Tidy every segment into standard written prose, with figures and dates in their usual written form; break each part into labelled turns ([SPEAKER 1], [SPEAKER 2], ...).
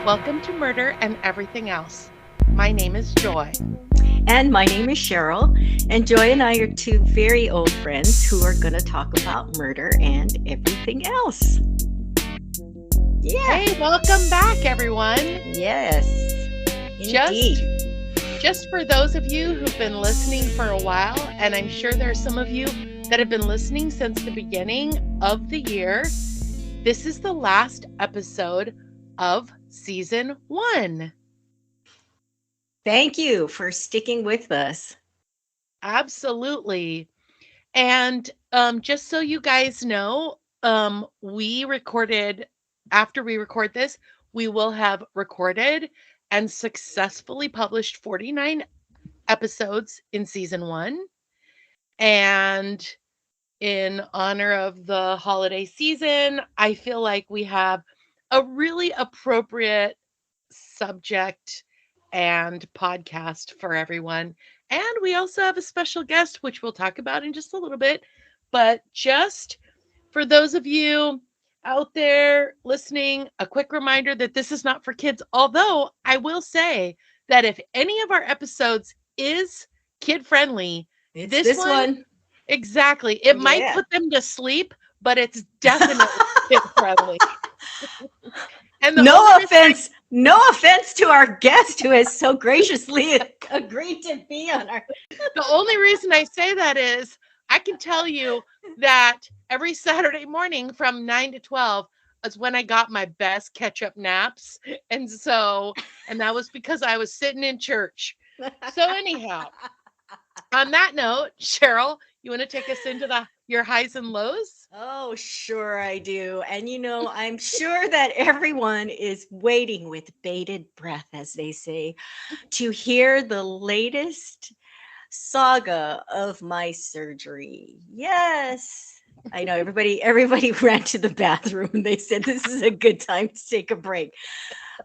[SPEAKER 1] Welcome to Murder and Everything Else. My name is Joy.
[SPEAKER 2] And my name is Cheryl, and Joy and I are two very old friends who are going to talk about murder and everything else. Yeah,
[SPEAKER 1] Hey, welcome back, everyone.
[SPEAKER 2] yes,
[SPEAKER 1] Just
[SPEAKER 2] indeed.
[SPEAKER 1] just for those of you who've been listening for a while, and I'm sure there are some of you that have been listening since the beginning of the year, this is the last episode of season 1.
[SPEAKER 2] Thank you for sticking with us.
[SPEAKER 1] Absolutely. And just so you guys know, we recorded, after we record this, we will have recorded and successfully published 49 episodes in season 1. And in honor of the holiday season, I feel like we have a really appropriate subject and podcast for everyone. And we also have a special guest, which we'll talk about in just a little bit. But just for those of you out there listening, a quick reminder that this is not for kids. Although I will say that if any of our episodes is kid friendly,
[SPEAKER 2] It's
[SPEAKER 1] this
[SPEAKER 2] this
[SPEAKER 1] one,
[SPEAKER 2] one.
[SPEAKER 1] exactly, it might
[SPEAKER 2] Yeah.
[SPEAKER 1] put them to sleep, but it's definitely kid friendly. And the only
[SPEAKER 2] No
[SPEAKER 1] reason I
[SPEAKER 2] offense. No offense to our guest who has so graciously agreed to be on our.
[SPEAKER 1] The only reason I say that is I can tell you that every Saturday morning from 9 to 12 is when I got my best catch up naps. And that was because I was sitting in church. So, anyhow, on that note, Cheryl, you want to take us into your highs and lows?
[SPEAKER 2] Oh, sure I do. And I'm sure that everyone is waiting with bated breath, as they say, to hear the latest saga of my surgery. Yes. I know everybody ran to the bathroom and they said this is a good time to take a break.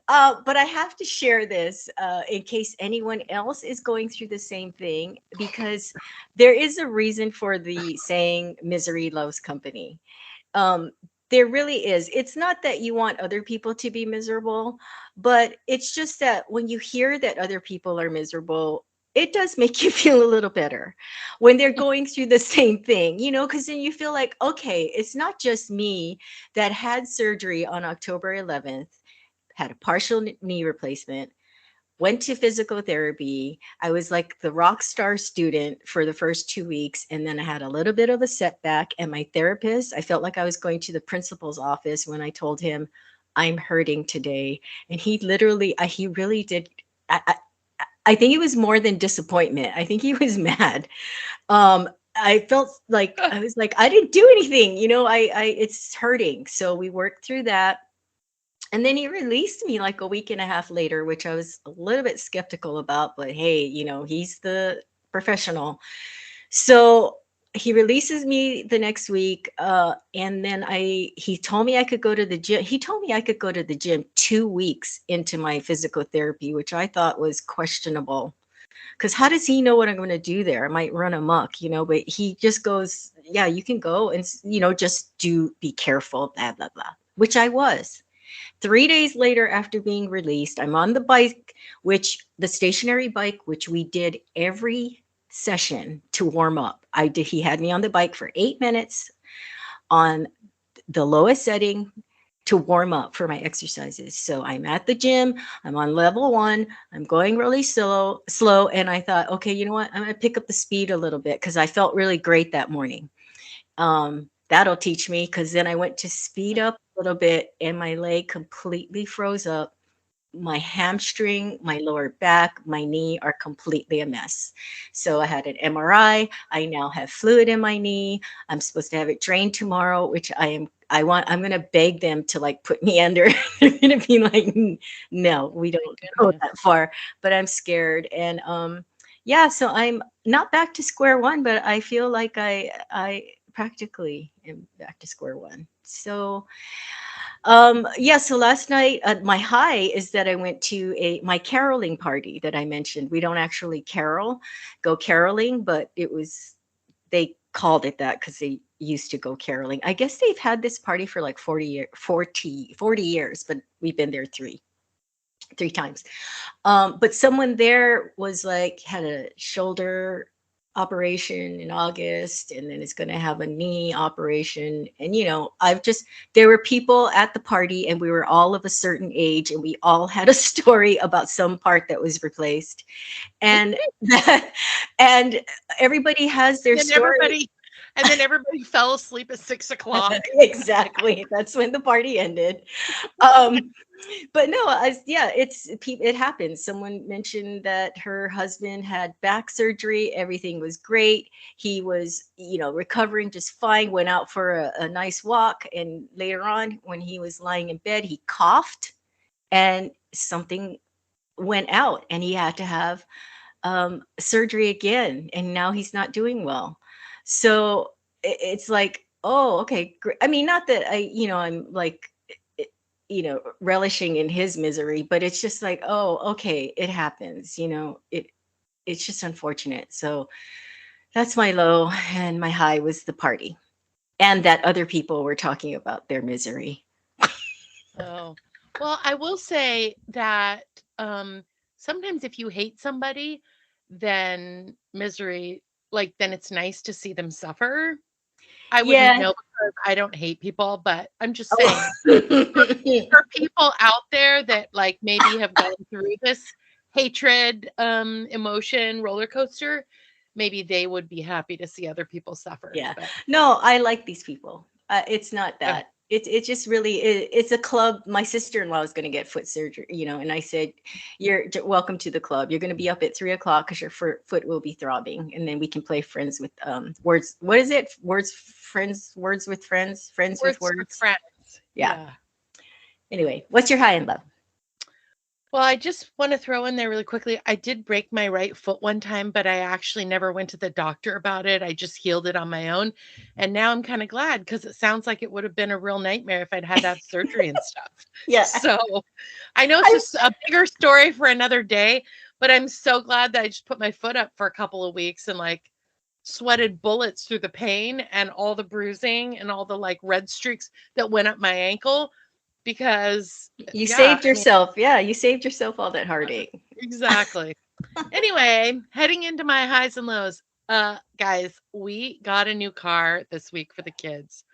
[SPEAKER 2] But I have to share this in case anyone else is going through the same thing, because there is a reason for the saying misery loves company. um there really is. It's not that you want other people to be miserable, but it's just that when you hear that other people are miserable, it does make you feel a little better when they're going through the same thing, because then you feel like, okay, it's not just me that had surgery on October 11th, had a partial knee replacement, went to physical therapy. I was like the rock star student for the first 2 weeks. And then I had a little bit of a setback. And my therapist, I felt like I was going to the principal's office when I told him, I'm hurting today. And he literally, he really did. I think it was more than disappointment. I think he was mad. I felt like I was like, I didn't do anything, it's hurting. So we worked through that, and then he released me like a week and a half later, which I was a little bit skeptical about, but hey, he's the professional. So he releases me the next week. And then he told me I could go to the gym. He told me I could go to the gym 2 weeks into my physical therapy, which I thought was questionable. Because how does he know what I'm going to do there? I might run amok, but he just goes, yeah, you can go and, just be careful, blah, blah, blah, which I was. 3 days later, after being released, I'm on the bike, the stationary bike, which we did every session to warm up. He had me on the bike for 8 minutes on the lowest setting to warm up for my exercises. So I'm at the gym, I'm on level 1, I'm going really slow. And I thought, okay, you know what? I'm going to pick up the speed a little bit because I felt really great that morning. That'll teach me, because then I went to speed up a little bit and my leg completely froze up. My hamstring, my lower back, my knee are completely a mess. So I had an MRI. I now have fluid in my knee. I'm supposed to have it drained tomorrow, which I'm going to beg them to like put me under. They're going to be like, no, we
[SPEAKER 1] My
[SPEAKER 2] don't go
[SPEAKER 1] goodness.
[SPEAKER 2] that far," but I'm scared. And yeah, so I'm not back to square one, but I feel like I practically am back to square one. So yeah, so last night, my high is that I went to my caroling party that I mentioned. We don't actually go caroling, but they called it that because they used to go caroling. I guess they've had this party for like 40 years, but we've been there 3. 3 times. But someone there was like had a shoulder operation in August, and then it's going to have a knee operation. And I've just there were people at the party, and we were all of a certain age, and we all had a story about some part that was replaced, and that, and everybody has their
[SPEAKER 1] Then
[SPEAKER 2] story.
[SPEAKER 1] everybody fell asleep at 6 o'clock.
[SPEAKER 2] Exactly. That's when the party ended. Um, but no, yeah, it happens. Someone mentioned that her husband had back surgery. Everything was great. He was, recovering just fine. Went out for a nice walk, and later on, when he was lying in bed, he coughed, and something went out, and he had to have surgery again, and now he's not doing well. So it's like, oh, okay, great. I mean, not that I'm like, relishing in his misery, but it's just like, oh, okay, it happens. It's just unfortunate. So that's my low, and my high was the party, and that other people were talking about their misery.
[SPEAKER 1] Oh, well, I will say that sometimes if you hate somebody, then misery, like, then it's nice to see them suffer. I wouldn't
[SPEAKER 2] Yeah.
[SPEAKER 1] know because I don't hate people, but I'm just saying for,
[SPEAKER 2] Oh.
[SPEAKER 1] for people out there that like maybe have gone through this hatred emotion roller coaster, maybe they would be happy to see other people suffer.
[SPEAKER 2] Yeah.
[SPEAKER 1] But
[SPEAKER 2] No, I like these people. It's not
[SPEAKER 1] uh,
[SPEAKER 2] that. It's just really it's a club. My sister-in-law is going to get foot surgery, and I said, "You're welcome to the club. You're going to be up at 3 o'clock because your foot will be throbbing, and then we can play friends with words. What is it? Words with friends, friends with
[SPEAKER 1] words with
[SPEAKER 2] words.
[SPEAKER 1] friends.
[SPEAKER 2] Yeah.
[SPEAKER 1] Yeah.
[SPEAKER 2] Anyway, what's your high and low?
[SPEAKER 1] Well, I just want to throw in there really quickly. I did break my right foot one time, but I actually never went to the doctor about it. I just healed it on my own. And now I'm kind of glad because it sounds like it would have been a real nightmare if I'd had to have surgery and stuff.
[SPEAKER 2] Yeah.
[SPEAKER 1] So I know it's
[SPEAKER 2] I,
[SPEAKER 1] just a bigger story for another day, but I'm so glad that I just put my foot up for a couple of weeks and like sweated bullets through the pain and all the bruising and all the like red streaks that went up my ankle because
[SPEAKER 2] you
[SPEAKER 1] yeah,
[SPEAKER 2] saved
[SPEAKER 1] I mean,
[SPEAKER 2] yourself. Yeah, you saved yourself all that heartache.
[SPEAKER 1] exactly. Anyway, heading into my highs and lows. Guys, we got a new car this week for the kids.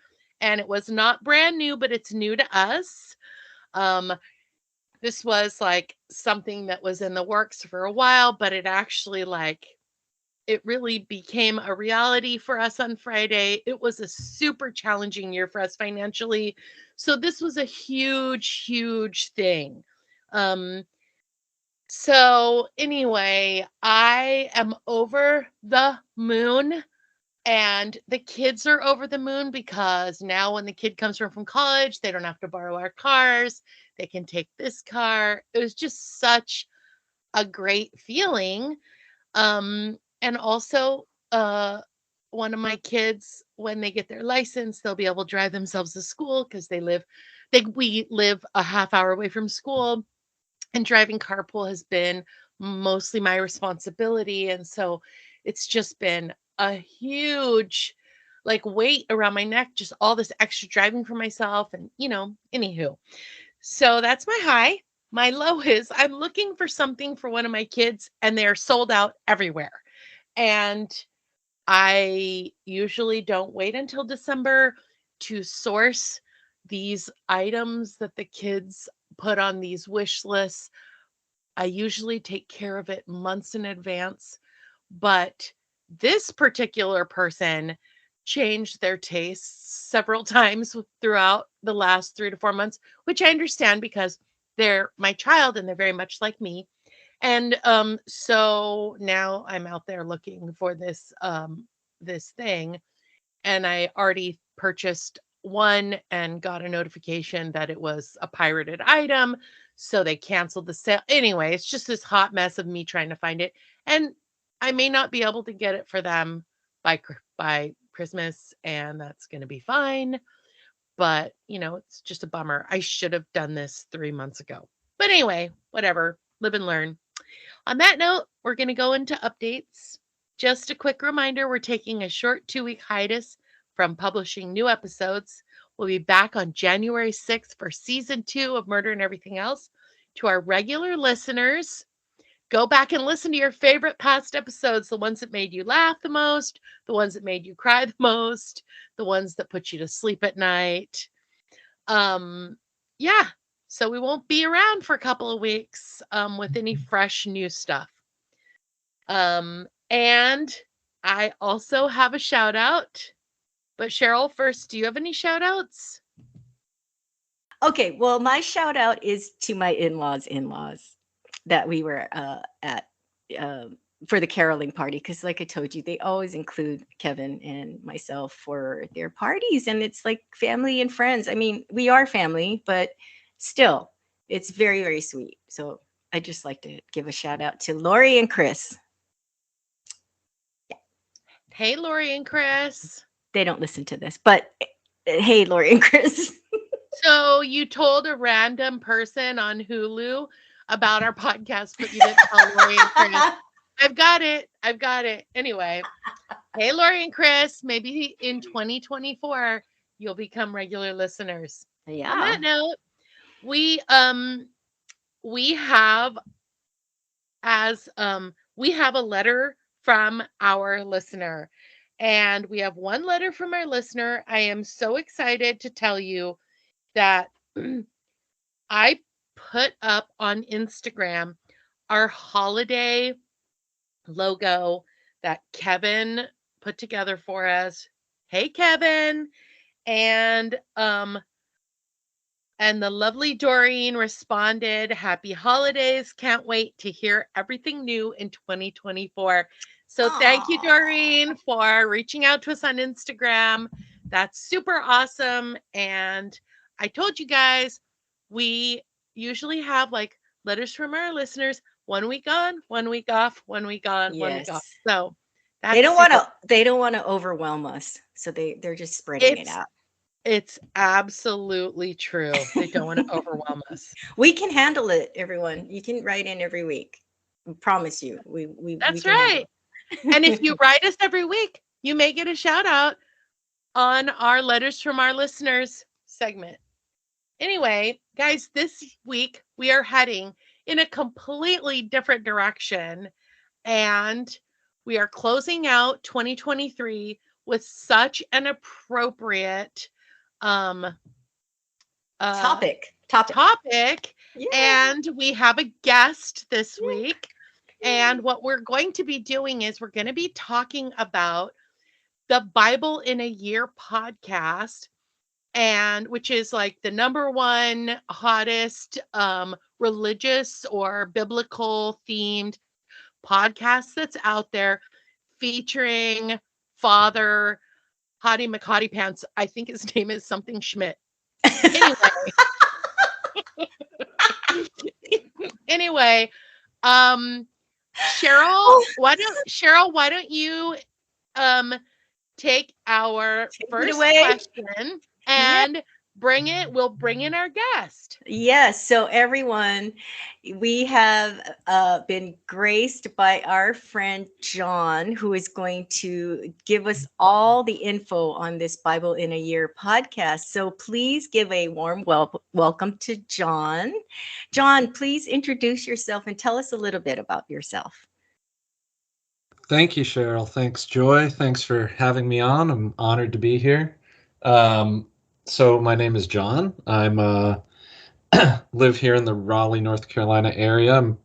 [SPEAKER 1] And it was not brand new, but it's new to us. Um, this was like something that was in the works for a while, but it actually like it really became a reality for us on Friday. It was a super challenging year for us financially. So this was a huge, huge thing. Um, so anyway, I am over the moon and the kids are over the moon because now when the kid comes home from college, they don't have to borrow our cars. They can take this car. It was just such a great feeling. And also, one of my kids, when they get their license, they'll be able to drive themselves to school because we live a half hour away from school, and driving carpool has been mostly my responsibility. And so it's just been a huge like weight around my neck, just all this extra driving for myself. And, anywho, so that's my high. My low is I'm looking for something for one of my kids and they're sold out everywhere. And I usually don't wait until December to source these items that the kids put on these wish lists. I usually take care of it months in advance, but this particular person changed their tastes several times throughout the last 3 to 4 months, which I understand because they're my child and they're very much like me. And so now I'm out there looking for this thing, and I already purchased one and got a notification that it was a pirated item. So they canceled the sale. Anyway, it's just this hot mess of me trying to find it. And I may not be able to get it for them by Christmas, and that's going to be fine. But, it's just a bummer. I should have done this 3 months ago. But anyway, whatever. Live and learn. On that note, we're going to go into updates. Just a quick reminder, we're taking a short 2-week hiatus from publishing new episodes. We'll be back on January 6th for season 2 of Murder and Everything Else. To our regular listeners, go back and listen to your favorite past episodes, the ones that made you laugh the most, the ones that made you cry the most, the ones that put you to sleep at night. Yeah, so we won't be around for a couple of weeks with any fresh new stuff. And I also have a shout out. But Cheryl, first, do you have any shout outs?
[SPEAKER 2] Okay, well, my shout out is to my in-laws that we were at um, for the caroling party. Because, like I told you, they always include Kevin and myself for their parties, and it's like family and friends. I mean, we are family, but still, it's very, very sweet. So I just like to give a shout out to Lori and Chris.
[SPEAKER 1] Hey, Lori and Chris.
[SPEAKER 2] They don't listen to this, but hey, Lori and Chris.
[SPEAKER 1] So you told a random person on Hulu about our podcast, but you didn't tell Lori and Chris. I've got it. I've got it. Anyway, hey, Lori and Chris, maybe in 2024 you'll become regular listeners.
[SPEAKER 2] Yeah.
[SPEAKER 1] On that note, we have we have a letter from our listener, and we have one letter from our listener. I am so excited to tell you that I put up on Instagram our holiday logo that Kevin put together for us. Hey, Kevin. And the lovely Doreen responded, "Happy holidays. Can't wait to hear everything new in 2024." So thank you, Doreen, for reaching out to us on Instagram. That's super awesome. And I told you guys, we usually have like letters from our listeners 1 week on, 1 week off, 1 week on, 1 week off.
[SPEAKER 2] Yes.
[SPEAKER 1] So
[SPEAKER 2] They
[SPEAKER 1] that's
[SPEAKER 2] don't want
[SPEAKER 1] super.
[SPEAKER 2] to. They don't want to overwhelm us, so they're just spreading it
[SPEAKER 1] It's
[SPEAKER 2] out.
[SPEAKER 1] it's absolutely true. They don't want to overwhelm us.
[SPEAKER 2] We can handle it, everyone. You can write in every week. I promise you, we
[SPEAKER 1] That's
[SPEAKER 2] can handle
[SPEAKER 1] right. And if you
[SPEAKER 2] it.
[SPEAKER 1] write us every week, you may get a shout out on our letters from our listeners segment. Anyway, guys, this week we are heading in a completely different direction, and we are closing out 2023 with such an appropriate um
[SPEAKER 2] Topic.
[SPEAKER 1] topic.
[SPEAKER 2] Yeah.
[SPEAKER 1] And we have a guest this
[SPEAKER 2] Yeah.
[SPEAKER 1] week. And what we're going to be doing is we're going to be talking about the Bible in a Year podcast, and which is like the number one hottest religious or biblical themed podcast that's out there, featuring Father Hottie McHottie Pants. I think his name is something Schmidt. Anyway, anyway, um, Cheryl, why don't you um take our
[SPEAKER 2] Take it
[SPEAKER 1] first
[SPEAKER 2] away.
[SPEAKER 1] question
[SPEAKER 2] Yeah.
[SPEAKER 1] and we'll bring in our guest.
[SPEAKER 2] Yes. So, everyone, we have been graced by our friend John, who is going to give us all the info on this Bible in a Year podcast. So, please give a warm welcome to John. John, please introduce yourself and tell us a little bit about yourself.
[SPEAKER 3] Thank you, Cheryl. Thanks, Joy. Thanks for having me on. I'm honored to be here. So my name is John. I'm live here in the Raleigh, North Carolina area. I'm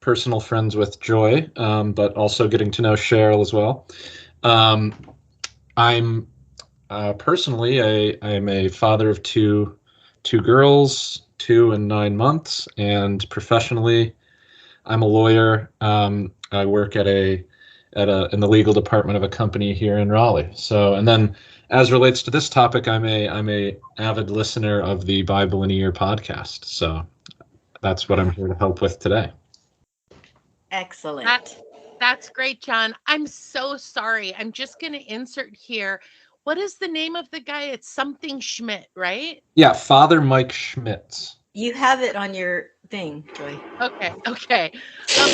[SPEAKER 3] personal friends with Joy, but also getting to know Cheryl as well. I'm personally I'm a father of two girls, 2 and 9 months, and professionally, I'm a lawyer. I work in the legal department of a company here in Raleigh. So, and then as relates to this topic, I'm a avid listener of the Bible in a Year podcast. So that's what I'm here to help with today.
[SPEAKER 2] Excellent.
[SPEAKER 1] That's great, John. I'm so sorry. I'm just going to insert here. What is the name of the guy? It's something Schmidt, right?
[SPEAKER 3] Yeah, Father Mike Schmitz.
[SPEAKER 2] You have it on your thing, Joy.
[SPEAKER 1] Okay. So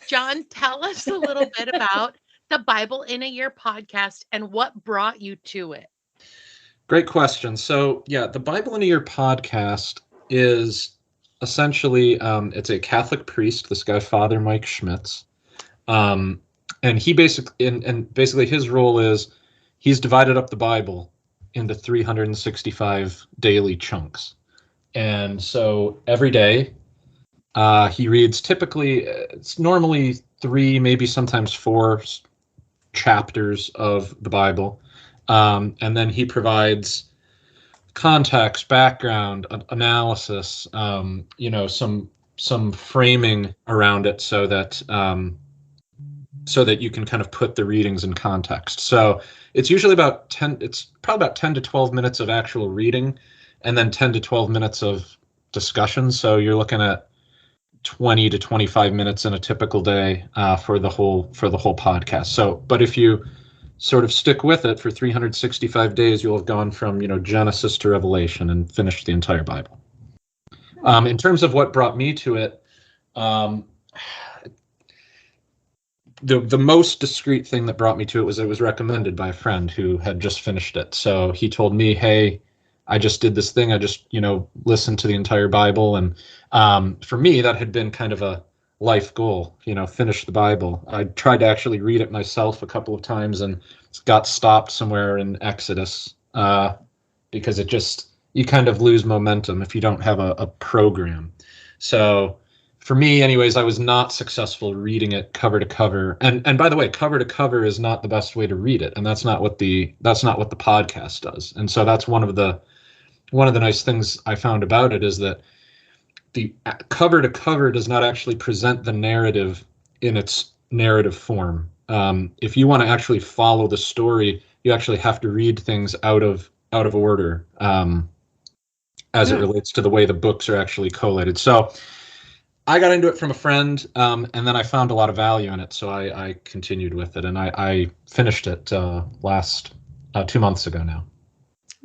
[SPEAKER 1] John, tell us a little bit about the Bible in a Year podcast and what brought you to it.
[SPEAKER 3] Great question. So, yeah, the Bible in a Year podcast is essentially it's a Catholic priest, this guy Father Mike Schmitz. And he basically his role is he's divided up the Bible into 365 daily chunks. And so every day he reads typically, it's normally 3, maybe sometimes 4 chapters of the Bible. And then he provides context, background, analysis, some framing around it so that you can kind of put the readings in context. So it's usually it's probably about 10 to 12 minutes of actual reading and then 10 to 12 minutes of discussion. So you're looking at 20 to 25 minutes in a typical day for the whole podcast. So, but if you sort of stick with it for 365 days, you'll have gone from, Genesis to Revelation and finished the entire Bible. In terms of what brought me to it, the most discreet thing that brought me to it was recommended by a friend who had just finished it. So he told me, hey, I just did this thing. I just, listened to the entire Bible. And for me, that had been kind of a life goal, finish the Bible. I tried to actually read it myself a couple of times and got stopped somewhere in Exodus because you kind of lose momentum if you don't have a program. So for me, anyways, I was not successful reading it cover to cover. And by the way, cover to cover is not the best way to read it, and that's not what the podcast does. And so that's one of the nice things I found about it is that the cover to cover does not actually present the narrative in its narrative form. If you want to actually follow the story, you actually have to read things out of order as it relates to the way the books are actually collated. So I got into it from a friend, and then I found a lot of value in it, so I continued with it, and I finished it last 2 months ago now.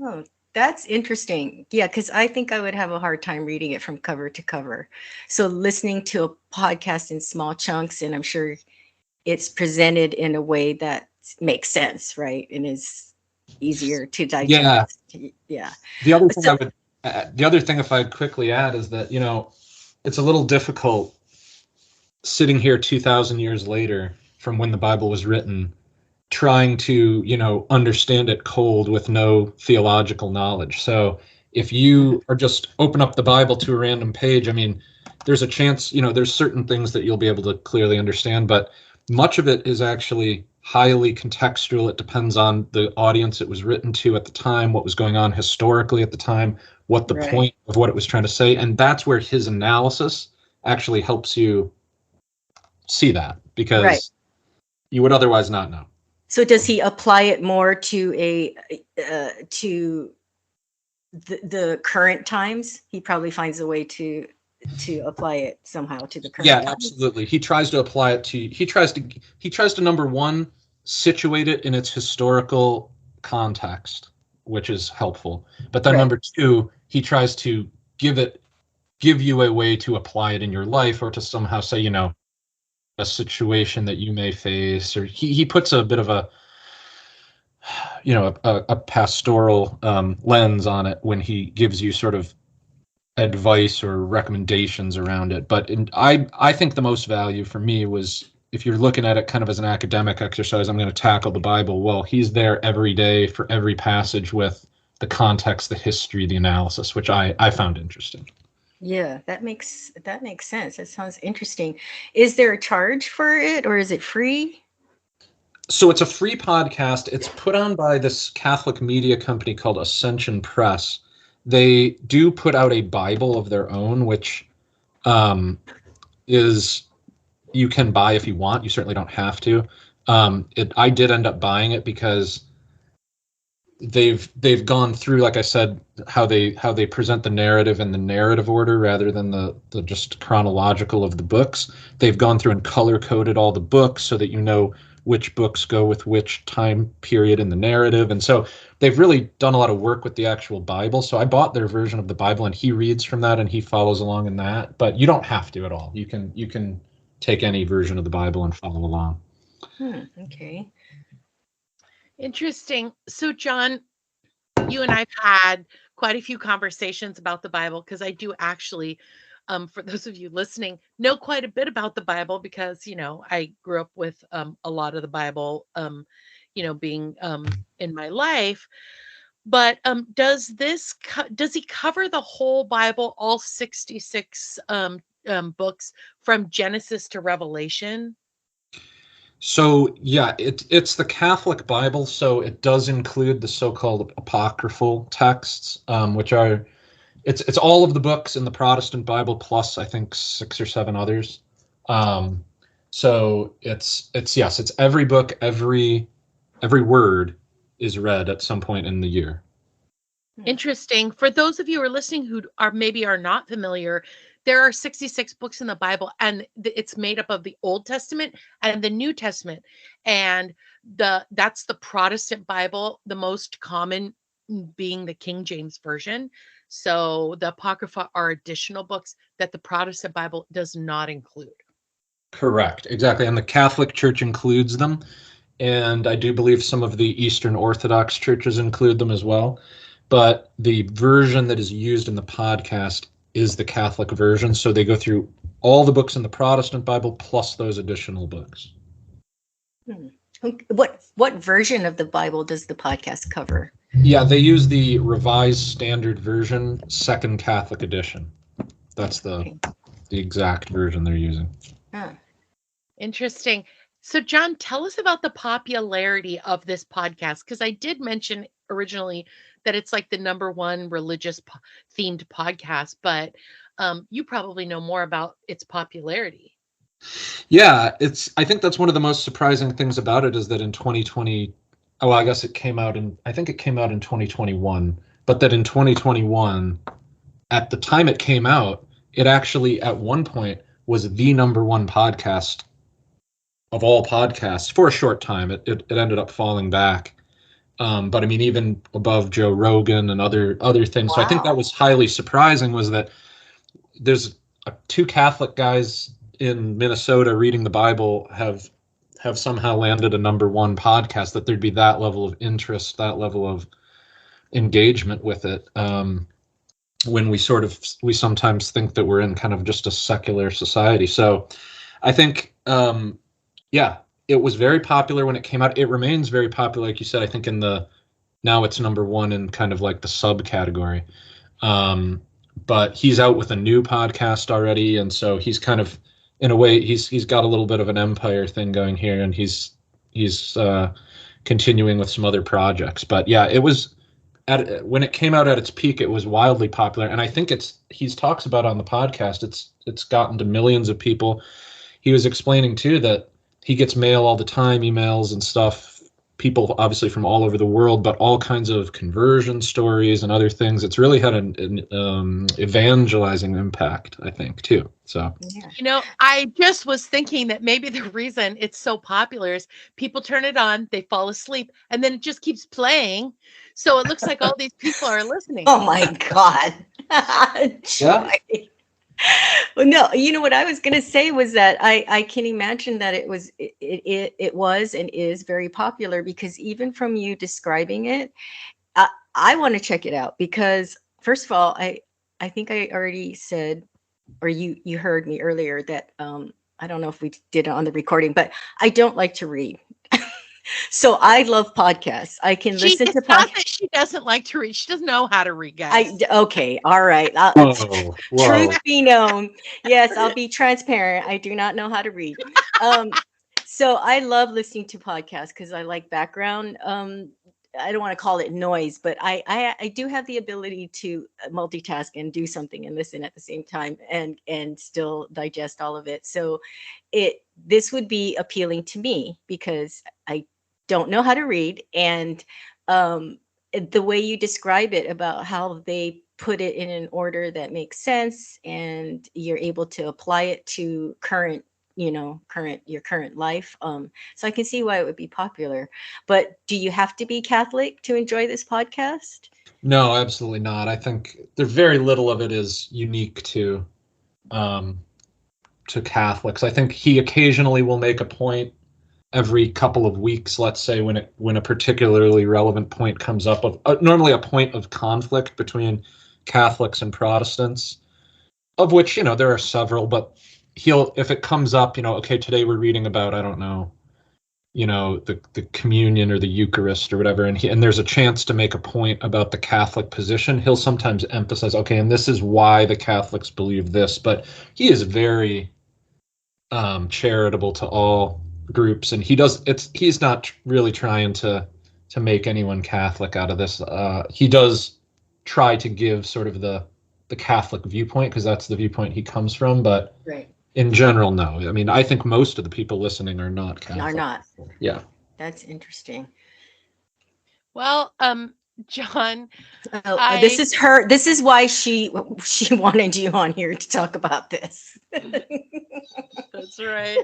[SPEAKER 2] Oh, that's interesting. Yeah, because I think I would have a hard time reading it from cover to cover. So listening to a podcast in small chunks, and I'm sure it's presented in a way that makes sense, right? And is easier to digest. Yeah.
[SPEAKER 3] The other thing, if I quickly add, is that it's a little difficult sitting here 2,000 years later from when the Bible was written, trying to, understand it cold with no theological knowledge. So if you are just open up the Bible to a random page, I mean, there's a chance, there's certain things that you'll be able to clearly understand, but much of it is actually highly contextual. It depends on the audience it was written to at the time, what was going on historically at the time, what the point of what it was trying to say. And that's where his analysis actually helps you see that, because you would otherwise not know.
[SPEAKER 2] So does he apply it more to the current times? He probably finds a way to apply it somehow to the current times.
[SPEAKER 3] Absolutely. He tries to apply it to he tries to number one, situate it in its historical context, which is helpful. But then number two, he tries to give you a way to apply it in your life, or to somehow say, a situation that you may face, or he puts a bit of a pastoral lens on it when he gives you sort of advice or recommendations around it. But I think the most value for me was, if you're looking at it kind of as an academic exercise, I'm going to tackle the Bible. Well, he's there every day for every passage with the context, the history, the analysis, which I found interesting.
[SPEAKER 2] Yeah, that makes sense. That sounds interesting. Is there a charge for it, or is it free?
[SPEAKER 3] So it's a free podcast. It's put on by this Catholic media company called Ascension Press. They do put out a Bible of their own, which is, you can buy if you want. You certainly don't have to. I did end up buying it because they've gone through, like I said, how they present the narrative in the narrative order rather than the just chronological of the books. They've gone through and color coded all the books so that which books go with which time period in the narrative. And so they've really done a lot of work with the actual Bible. So I bought their version of the Bible, and he reads from that and he follows along in that. But you don't have to at all. You can take any version of the Bible and follow along.
[SPEAKER 2] Okay.
[SPEAKER 1] Interesting. So, John, you and I've had quite a few conversations about the Bible, because I do actually for those of you listening, know quite a bit about the Bible because, I grew up with a lot of the Bible, being in my life. But does he cover the whole Bible, all 66 books from Genesis to Revelation?
[SPEAKER 3] So yeah, it's the Catholic Bible, so it does include the so-called apocryphal texts, which are it's all of the books in the Protestant Bible plus I think 6 or 7 others. Um, so it's yes, it's every book, every word is read at some point in the year.
[SPEAKER 1] Interesting. For those of you who are listening who are not familiar, there are 66 books in the Bible, and it's made up of the Old Testament and the New Testament. And that's the Protestant Bible, the most common being the King James Version. So the Apocrypha are additional books that the Protestant Bible does not include.
[SPEAKER 3] Correct, exactly. And the Catholic Church includes them. And I do believe some of the Eastern Orthodox churches include them as well. But the version that is used in the podcast is the Catholic version. So they go through all the books in the Protestant Bible plus those additional books.
[SPEAKER 2] What version of the Bible does the podcast cover?
[SPEAKER 3] Yeah, they use the Revised Standard Version, Second Catholic Edition. That's the exact version they're using.
[SPEAKER 2] Huh.
[SPEAKER 1] Interesting. So, John, tell us about the popularity of this podcast, because I did mention originally that it's like the number one religious themed podcast, but you probably know more about its popularity.
[SPEAKER 3] Yeah, I think that's one of the most surprising things about it is that in 2020, oh, I guess I think it came out in 2021, but that in 2021, at the time it came out, it actually at one point was the number one podcast of all podcasts for a short time. It ended up falling back. But I mean, even above Joe Rogan and other things.
[SPEAKER 2] Wow.
[SPEAKER 3] So I think that was highly surprising was that there's two Catholic guys in Minnesota reading the Bible have somehow landed a number one podcast, that there'd be that level of interest, that level of engagement with it. When we sometimes think that we're in kind of just a secular society. So I think, yeah, it was very popular when it came out. It remains very popular, like you said. I think now it's number one in kind of like the subcategory. But he's out with a new podcast already, and so he's kind of, in a way, he's got a little bit of an empire thing going here, and he's continuing with some other projects. But yeah, it was when it came out at its peak, it was wildly popular, and I think he talks about on the podcast. It's gotten to millions of people. He was explaining too that he gets mail all the time, emails and stuff, people obviously from all over the world, but all kinds of conversion stories and other things. It's really had an evangelizing impact, I think, too. So,
[SPEAKER 1] I just was thinking that maybe the reason it's so popular is people turn it on, they fall asleep, and then it just keeps playing. So it looks like all these people are listening.
[SPEAKER 2] Oh my God. Joy. Well, no, what I was going to say was that I can imagine that it was and is very popular, because even from you describing it, I want to check it out, because first of all, I think I already said, or you heard me earlier, that I don't know if we did it on the recording, but I don't like to read. So I love podcasts. I can listen to podcasts.
[SPEAKER 1] It's not that she doesn't like to read. She doesn't know how to read, guys.
[SPEAKER 2] Okay. All right.
[SPEAKER 3] Whoa.
[SPEAKER 2] Truth be known. Yes, I'll be transparent. I do not know how to read. So I love listening to podcasts because I like background. I don't want to call it noise, but I do have the ability to multitask and do something and listen at the same time and still digest all of it. So this would be appealing to me because I don't know how to read. And the way you describe it about how they put it in an order that makes sense and you're able to apply it to your current life. So I can see why it would be popular. But do you have to be Catholic to enjoy this podcast?
[SPEAKER 3] No, absolutely not. I think there's very little of it is unique to Catholics. I think he occasionally will make a point every couple of weeks, let's say, when a particularly relevant point comes up, of normally a point of conflict between Catholics and Protestants. of which, there are several, but if it comes up, okay, today we're reading about, I don't know, the communion or the Eucharist or whatever, and there's a chance to make a point about the Catholic position, he'll sometimes emphasize, okay, and this is why the Catholics believe this, but he is very charitable to all groups, and he's not really trying to make anyone Catholic out of this. He does try to give sort of the Catholic viewpoint, because that's the viewpoint he comes from, but
[SPEAKER 2] Right.
[SPEAKER 3] in general, no. I mean, I think most of the people listening are not Catholic.
[SPEAKER 2] Are not.
[SPEAKER 3] Yeah.
[SPEAKER 2] That's interesting.
[SPEAKER 1] Well, John,
[SPEAKER 2] this is her. This is why she wanted you on here to talk about this.
[SPEAKER 1] That's right.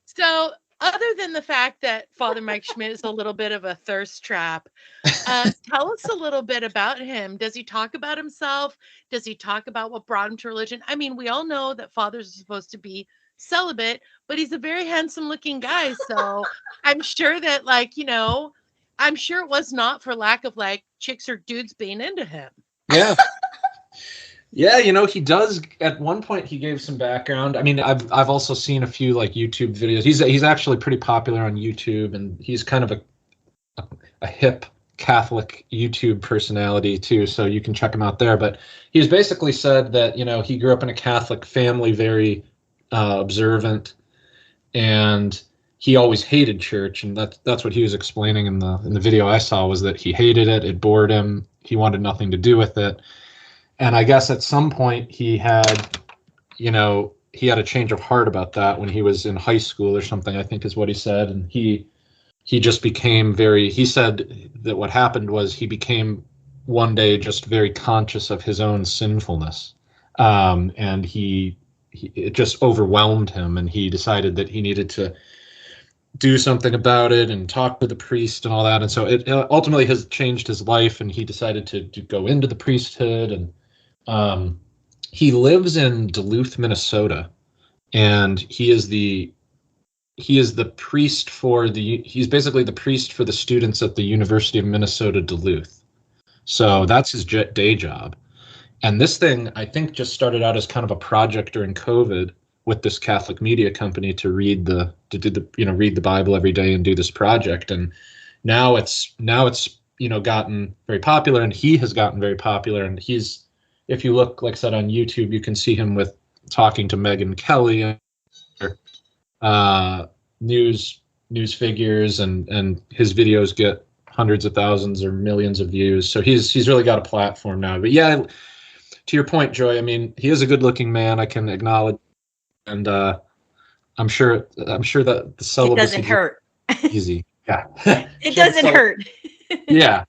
[SPEAKER 1] So, other than the fact that Father Mike Schmidt is a little bit of a thirst trap, tell us a little bit about him. Does he talk about himself? Does he talk about what brought him to religion? I mean, we all know that fathers are supposed to be celibate, but he's a very handsome looking guy. So I'm sure that, I'm sure it was not for lack of chicks or dudes being into him.
[SPEAKER 3] Yeah. Yeah, he does. At one point, he gave some background. I mean, I've also seen a few YouTube videos. He's actually pretty popular on YouTube, and he's kind of a hip Catholic YouTube personality too. So you can check him out there. But he's basically said that he grew up in a Catholic family, very observant, and he always hated church, and that's what he was explaining in the video I saw, was that he hated it. It bored him. He wanted nothing to do with it. And I guess at some point he had a change of heart about that when he was in high school or something, I think is what he said. And he just became he said that what happened was he became one day just very conscious of his own sinfulness. And it just overwhelmed him, and he decided that he needed to do something about it and talk to the priest and all that. And so it ultimately has changed his life, and he decided to go into the priesthood. And he lives in Duluth, Minnesota, and he's basically the priest for the students at the University of Minnesota Duluth. So that's his day job. And this thing, I think, just started out as kind of a project during COVID with this Catholic media company to read the Bible every day and do this project. And now it's gotten very popular, and he has gotten very popular. And if you look, like I said, on YouTube, you can see him talking to Megyn Kelly, news figures, and his videos get hundreds of thousands or millions of views. So he's really got a platform now. But yeah, to your point, Joy, I mean, he is a good-looking man, I can acknowledge, and I'm sure that the celibacy
[SPEAKER 2] doesn't hurt.
[SPEAKER 3] Easy. Yeah.
[SPEAKER 2] It doesn't hurt.
[SPEAKER 3] Yeah.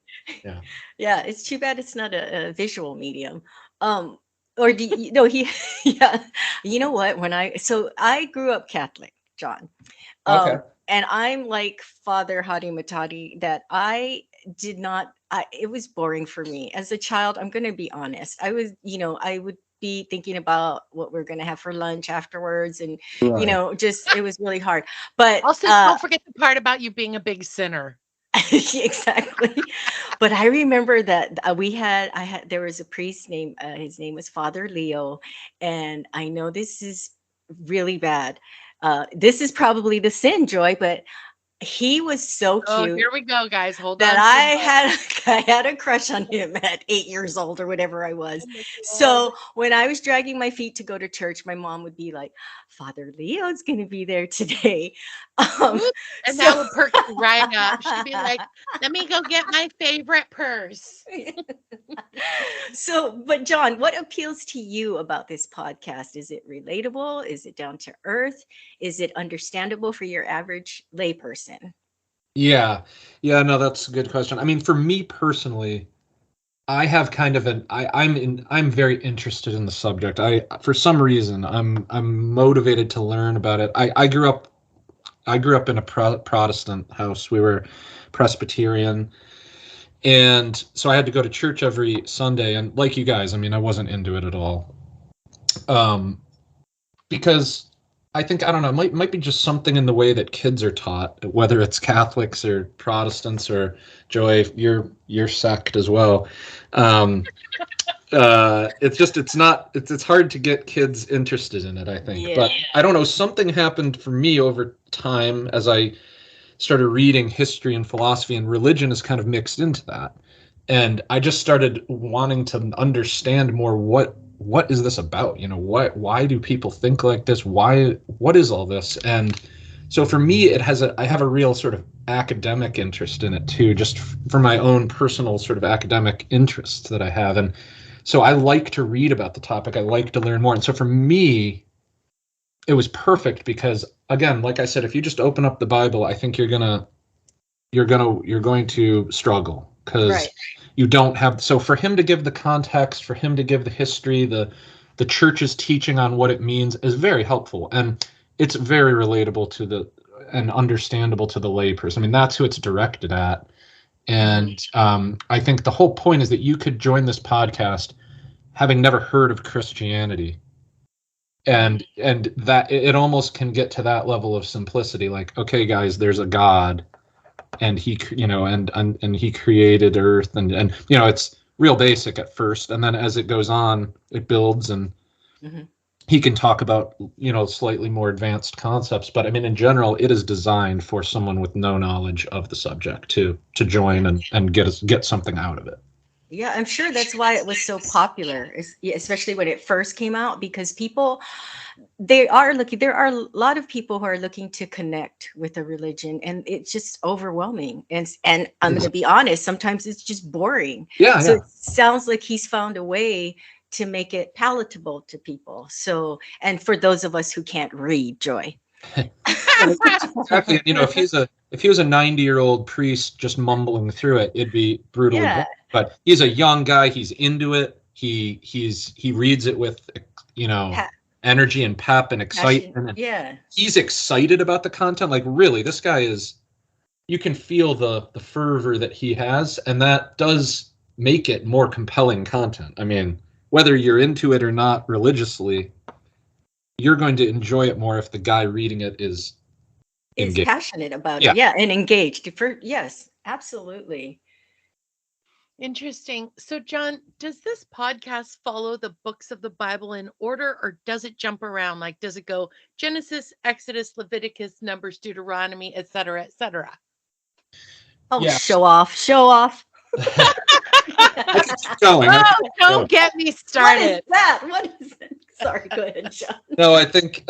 [SPEAKER 2] Yeah, it's too bad it's not a visual medium. Or do you know yeah. You know what? So I grew up Catholic, John.
[SPEAKER 3] Okay.
[SPEAKER 2] And I'm like Father Hadi Matadi, that it was boring for me as a child. I'm going to be honest. I would be thinking about what we're going to have for lunch afterwards. And,
[SPEAKER 3] Right.
[SPEAKER 2] it was really hard. But
[SPEAKER 1] also, don't forget the part about you being a big sinner.
[SPEAKER 2] Exactly. But I remember that there was a priest named, his name was Father Leo. And I know this is really bad. This is probably the sin, Joy, but he was so cute.
[SPEAKER 1] Oh, here we go, guys. Hold
[SPEAKER 2] that
[SPEAKER 1] on.
[SPEAKER 2] I had a crush on him at 8 years old or whatever I was. So when I was dragging my feet to go to church, my mom would be like, Father Leo's going to be there today.
[SPEAKER 1] And that would perk you right up. She'd be like, let me go get my favorite purse.
[SPEAKER 2] So, but John, what appeals to you about this podcast? Is it relatable? Is it down to earth? Is it understandable for your average layperson?
[SPEAKER 3] Yeah. No, that's a good question. I mean, for me personally, I have kind of I'm very interested in the subject. For some reason, I'm motivated to learn about it. I grew up in a Protestant house. We were Presbyterian. And so I had to go to church every Sunday. And like you guys, I mean, I wasn't into it at all. Because I don't know, it might be just something in the way that kids are taught, whether it's Catholics or Protestants or Joy, your sect as well. it's hard to get kids interested in it, I think.
[SPEAKER 2] Yeah.
[SPEAKER 3] But I don't know, something happened for me over time as I started reading history and philosophy, and religion is kind of mixed into that. And I just started wanting to understand more, what is this about? Why do people think like this? What is all this? And so for me, I have a real sort of academic interest in it too, just for my own personal sort of academic interests that I have. And so I like to read about the topic. I like to learn more. And so for me, it was perfect because, again, like I said, if you just open up the Bible, I think you're going to struggle because
[SPEAKER 2] Right.
[SPEAKER 3] you don't have. So for him to give the context, for him to give the history, the church's teaching on what it means is very helpful, and it's very relatable and understandable to the layperson. I mean, that's who it's directed at. And I think the whole point is that you could join this podcast having never heard of Christianity, and that it almost can get to that level of simplicity. Like, okay, guys, there's a God, and he, and he created Earth, and it's real basic at first, and then as it goes on, it builds, and he can talk about slightly more advanced concepts. But I mean, in general, it is designed for someone with no knowledge of the subject to join and get something out of it.
[SPEAKER 2] Yeah, I'm sure that's why it was so popular, especially when it first came out, because there are a lot of people who are looking to connect with a religion, and it's just overwhelming. And I'm going to be honest, sometimes it's just boring.
[SPEAKER 3] Yeah.
[SPEAKER 2] So it sounds like he's found a way to make it palatable to people. So, and for those of us who can't read, Joy.
[SPEAKER 3] Exactly. If he was a 90-year-old priest just mumbling through it, it'd be brutally boring. But he's a young guy. He's into it. He reads it with energy and pep and excitement.
[SPEAKER 2] Yeah.
[SPEAKER 3] He's excited about the content. Like, really, this guy is. You can feel the fervor that he has, and that does make it more compelling content. I mean, whether you're into it or not religiously, you're going to enjoy it more if the guy reading it is engaged.
[SPEAKER 2] Passionate about it. Yeah, and engaged. Yes, absolutely.
[SPEAKER 1] Interesting. So, John, does this podcast follow the books of the Bible in order, or does it jump around? Like, does it go Genesis, Exodus, Leviticus, Numbers, Deuteronomy, et cetera, et cetera?
[SPEAKER 2] Oh, yeah. Show off.
[SPEAKER 3] Going.
[SPEAKER 1] Don't get me started.
[SPEAKER 2] What is that? Sorry, go ahead, John.
[SPEAKER 3] No, I think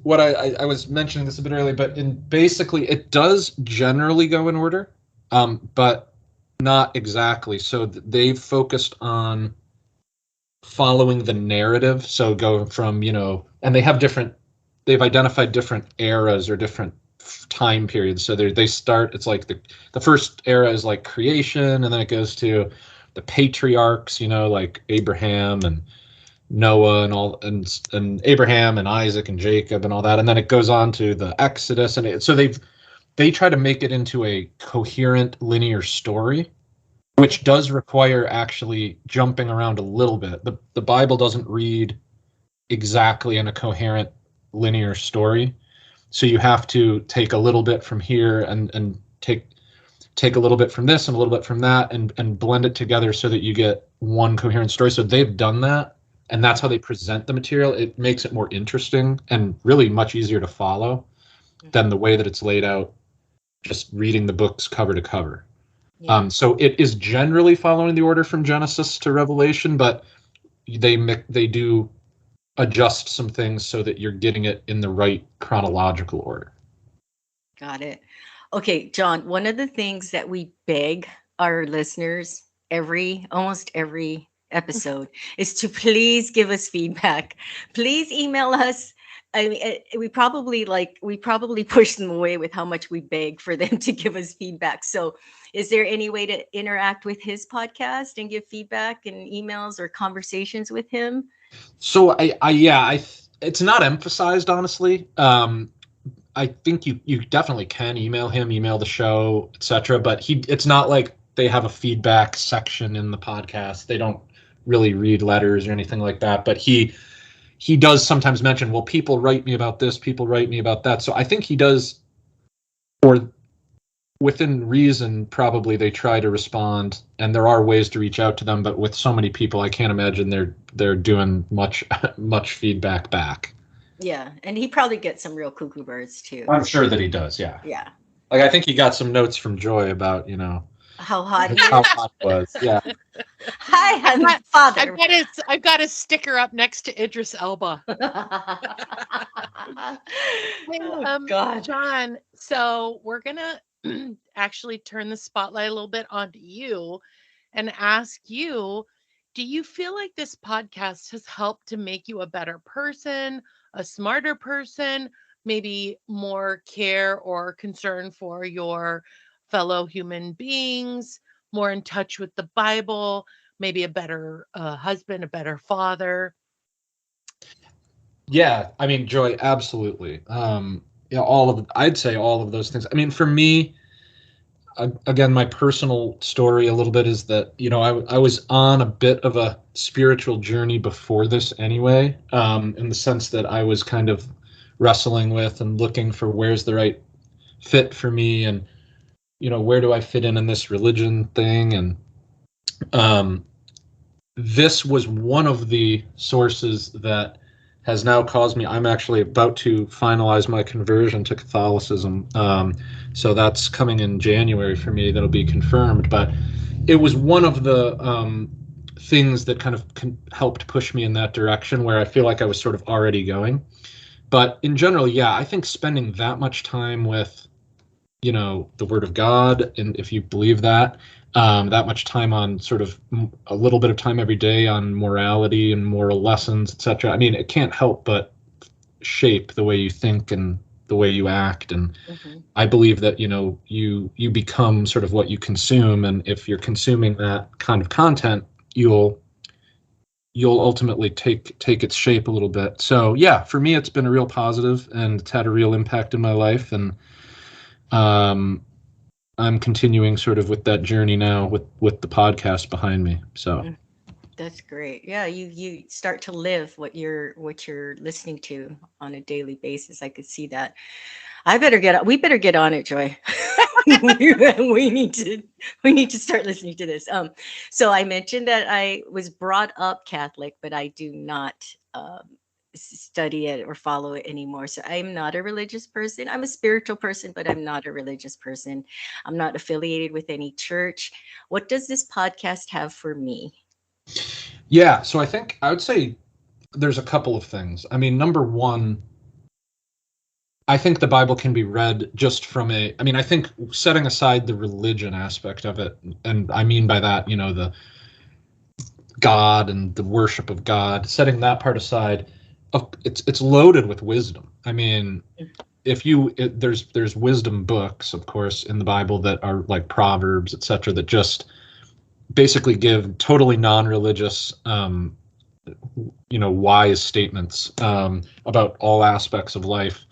[SPEAKER 3] what I was mentioning this a bit earlier, but basically it does generally go in order, but not exactly. So they've focused on following the narrative. So going from, and they've identified different eras or different time periods. So they start, it's like the first era is like creation, and then it goes to the patriarchs, like Abraham and Noah and all, and Abraham and Isaac and Jacob and all that, and then it goes on to the Exodus, and so they try to make it into a coherent linear story, which does require actually jumping around a little bit. The Bible doesn't read exactly in a coherent linear story, so you have to take a little bit from here and take a little bit from this and a little bit from that and blend it together so that you get one coherent story. So they've done that, and that's how they present the material. It makes it more interesting and really much easier to follow than the way that it's laid out, just reading the books cover to cover. Yeah. So it is generally following the order from Genesis to Revelation, but they do adjust some things so that you're getting it in the right chronological order.
[SPEAKER 2] Got it. Okay, John, one of the things that we beg our listeners almost every episode is to please give us feedback. Please email us. I mean, we probably push them away with how much we beg for them to give us feedback. So is there any way to interact with his podcast and give feedback and emails or conversations with him?
[SPEAKER 3] So it's not emphasized, honestly. I think you definitely can email him, email the show, etc. But it's not like they have a feedback section in the podcast. They don't really read letters or anything like that. But he does sometimes mention, well, people write me about this, people write me about that. So I think he does, or within reason, probably they try to respond, and there are ways to reach out to them. But with so many people, I can't imagine they're doing much much feedback back.
[SPEAKER 2] Yeah, and he probably gets some real cuckoo birds too.
[SPEAKER 3] I'm sure that he does. Yeah.
[SPEAKER 2] Yeah.
[SPEAKER 3] Like I think he got some notes from Joy about
[SPEAKER 2] How hot he
[SPEAKER 3] how
[SPEAKER 2] is.
[SPEAKER 3] hot it was. Yeah.
[SPEAKER 2] Hi,
[SPEAKER 1] I've
[SPEAKER 2] honey,
[SPEAKER 1] got,
[SPEAKER 2] father.
[SPEAKER 1] I've got a sticker up next to Idris Elba. Hey,
[SPEAKER 2] Oh God.
[SPEAKER 1] John, so we're gonna actually turn the spotlight a little bit onto you and ask you, do you feel like this podcast has helped to make you a better person, a smarter person, maybe more care or concern for your fellow human beings, more in touch with the Bible, maybe a better husband, a better father?
[SPEAKER 3] Yeah, I mean, Joy, absolutely. I'd say all of those things. I mean, for me, again, my personal story a little bit is that, I was on a bit of a spiritual journey before this anyway, in the sense that I was kind of wrestling with and looking for where's the right fit for me, and, where do I fit in this religion thing. And um, this was one of the sources that has now caused me. I'm actually about to finalize my conversion to Catholicism. So that's coming in January for me. That'll be confirmed. But it was one of the things that kind of helped push me in that direction, where I feel like I was sort of already going. But in general, yeah, I think spending that much time with, the Word of God, and if you believe that, that much time on sort of a little bit of time every day on morality and moral lessons, etc. I mean, it can't help but shape the way you think and the way you act. And I believe that, you become sort of what you consume, and if you're consuming that kind of content, you'll ultimately take its shape a little bit. So yeah, for me, it's been a real positive, and it's had a real impact in my life. And I'm continuing sort of with that journey now with the podcast behind me. So
[SPEAKER 2] That's great. Yeah, you start to live what you're listening to on a daily basis. I could see that. We better get on it, Joy. we need to start listening to this. So I mentioned that I was brought up Catholic, but I do not study it or follow it anymore. So I'm not a religious person. I'm a spiritual person, but I'm not a religious person. I'm not affiliated with any church. What does this podcast have for me?
[SPEAKER 3] yeah, so I think I would say there's a couple of things. I mean, number one, I think the Bible can be read just from I think setting aside the religion aspect of it, and I mean by that, the God and the worship of God, setting that part aside, it's loaded with wisdom. I mean, there's wisdom books, of course, in the Bible that are like Proverbs, etc., that just basically give totally non-religious, wise statements about all aspects of life.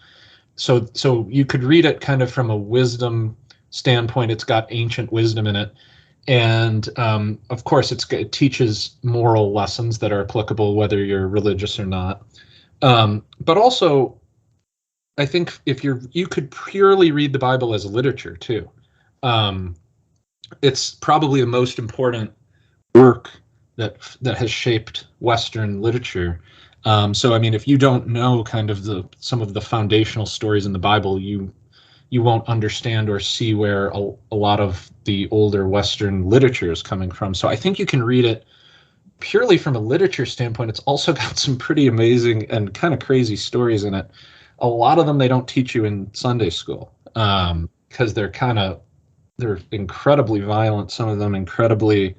[SPEAKER 3] So you could read it kind of from a wisdom standpoint. It's got ancient wisdom in it. And of course, it teaches moral lessons that are applicable whether you're religious or not. But also, I think if you could purely read the Bible as literature too. It's probably the most important work that has shaped Western literature. So I mean, if you don't know kind of some of the foundational stories in the Bible, you won't understand or see where a lot of the older Western literature is coming from. So I think you can read it purely from a literature standpoint. It's also got some pretty amazing and kind of crazy stories in it. A lot of them they don't teach you in Sunday school, because they're incredibly violent. Some of them incredibly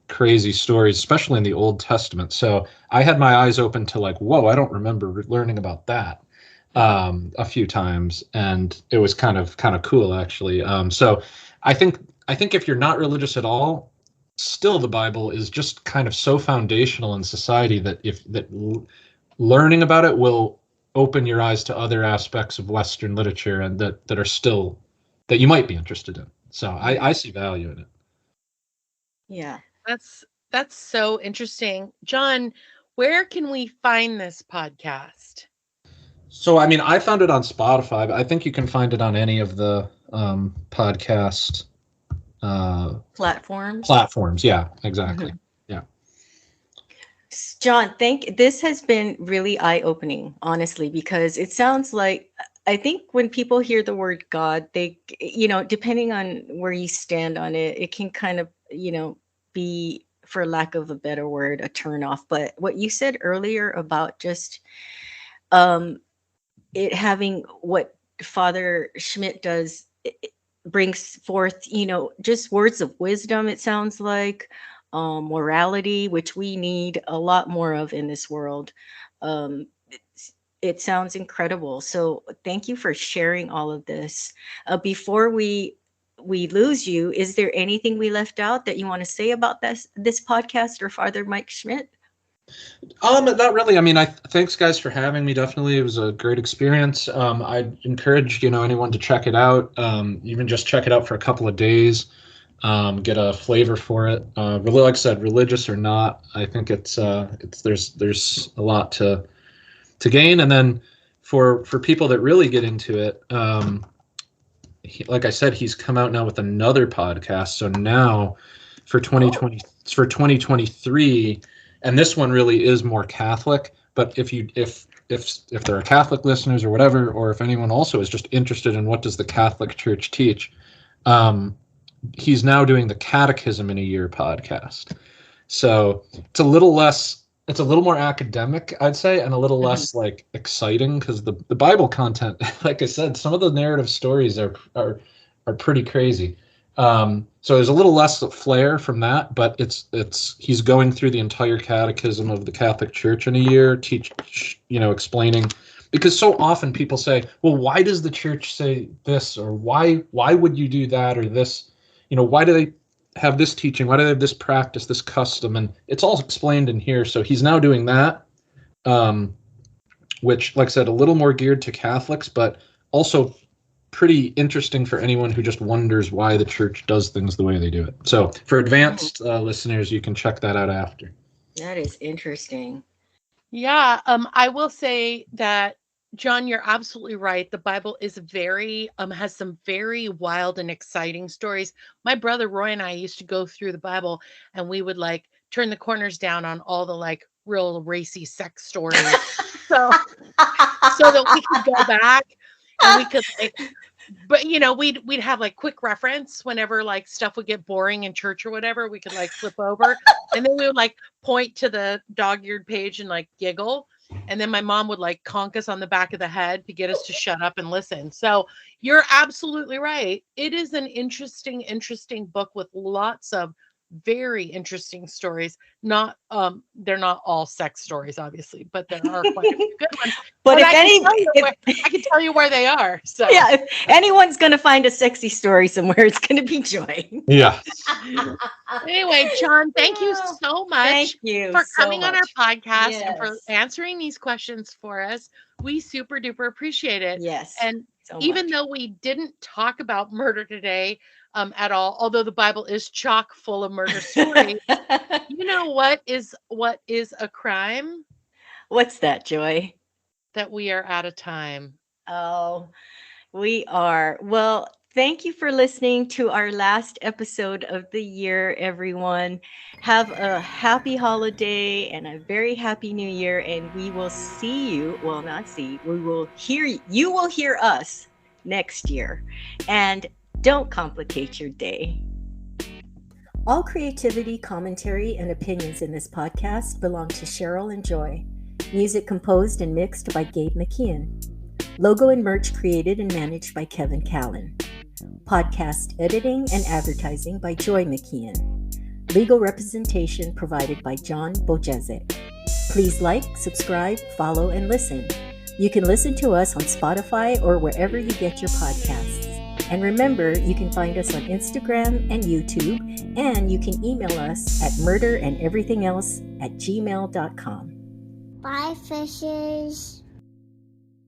[SPEAKER 3] crazy stories, especially in the Old Testament. So I had my eyes open to like, whoa, I don't remember learning about that a few times, and it was kind of cool actually. So I think if you're not religious at all, still the Bible is just kind of so foundational in society that learning about it will open your eyes to other aspects of Western literature, and that are still that you might be interested in. So I see value in it.
[SPEAKER 2] Yeah.
[SPEAKER 1] That's so interesting. John, where can we find this podcast?
[SPEAKER 3] So I mean, I found it on Spotify. But I think you can find it on any of the podcast
[SPEAKER 2] Platforms.
[SPEAKER 3] platforms. Yeah, exactly.
[SPEAKER 2] Mhm.
[SPEAKER 3] Yeah.
[SPEAKER 2] John, this has been really eye-opening, honestly, because it sounds like I think when people hear the word God, they, depending on where you stand on it, it can kind of, be, for lack of a better word, a turn off. But what you said earlier about just um it having what Father Schmidt does, it brings forth, just words of wisdom, it sounds like, morality, which we need a lot more of in this world. It sounds incredible. So thank you for sharing all of this. Before we lose you, is there anything we left out that you want to say about this podcast or Father Mike Schmidt?
[SPEAKER 3] Not really. I mean, thanks guys for having me. Definitely, it was a great experience. I'd encourage anyone to check it out. Even just check it out for a couple of days, get a flavor for it. Really, like I said, religious or not, I think it's there's a lot to gain. And then for people that really get into it, like I said, he's come out now with another podcast. So now for 2020 for 2023, and this one really is more Catholic. But if there are Catholic listeners or whatever, or if anyone also is just interested in what does the Catholic Church teach, he's now doing the Catechism in a Year podcast. So it's a little more academic, I'd say, and a little less like exciting, because the Bible content, like I said, some of the narrative stories are pretty crazy. So there's a little less flair from that, but he's going through the entire catechism of the Catholic Church in a year, explaining, because so often people say, well, why does the church say this, or why would you do that, or this, why do they have this teaching, why do they have this practice, this custom, and it's all explained in here. So he's now doing that, which, like I said, a little more geared to Catholics, but also pretty interesting for anyone who just wonders why the church does things the way they do it. So for advanced listeners, you can check that out after.
[SPEAKER 2] That is interesting.
[SPEAKER 1] Yeah, I will say that, John, you're absolutely right. The Bible is has some very wild and exciting stories. My brother Roy and I used to go through the Bible, and we would like turn the corners down on all the like real racy sex stories, so that we could go back and we could but we'd have like quick reference whenever like stuff would get boring in church or whatever. We could like flip over, and then we would like point to the dog-eared page and like giggle, and then my mom would like conk us on the back of the head to get us to shut up and listen. So you're absolutely right. It is an interesting book with lots of very interesting stories. Not they're not all sex stories, obviously, but there are quite a few good ones.
[SPEAKER 2] But if
[SPEAKER 1] I can tell you where they are. So
[SPEAKER 2] yeah, if anyone's going to find a sexy story somewhere, it's going to be Joy.
[SPEAKER 3] Yeah.
[SPEAKER 1] Anyway, John, thank you so much.
[SPEAKER 2] Thank you
[SPEAKER 1] for
[SPEAKER 2] so
[SPEAKER 1] coming on our
[SPEAKER 2] much.
[SPEAKER 1] podcast and for
[SPEAKER 2] Yes.
[SPEAKER 1] answering these questions for us. We super duper appreciate it.
[SPEAKER 2] Yes.
[SPEAKER 1] And
[SPEAKER 2] so
[SPEAKER 1] even
[SPEAKER 2] much.
[SPEAKER 1] though we didn't talk about murder today at all, although the Bible is chock full of murder stories, you know what is a crime?
[SPEAKER 2] What's that, Joy?
[SPEAKER 1] That we are out of time.
[SPEAKER 2] Oh, we are. Well, thank you for listening to our last episode of the year, everyone. Have a happy holiday and a very happy new year. And we will see you. Well, not see, we will hear you will hear us next year. And don't complicate your day. All creativity, commentary, and opinions in this podcast belong to Cheryl and Joy. Music composed and mixed by Gabe McKeon. Logo and merch created and managed by Kevin Callan. Podcast editing and advertising by Joy McKeon. Legal representation provided by John Bojezek. Please like, subscribe, follow, and listen. You can listen to us on Spotify or wherever you get your podcasts. And remember, you can find us on Instagram and YouTube, and you can email us at murderandeverythingelse@gmail.com.
[SPEAKER 4] Bye, fishes.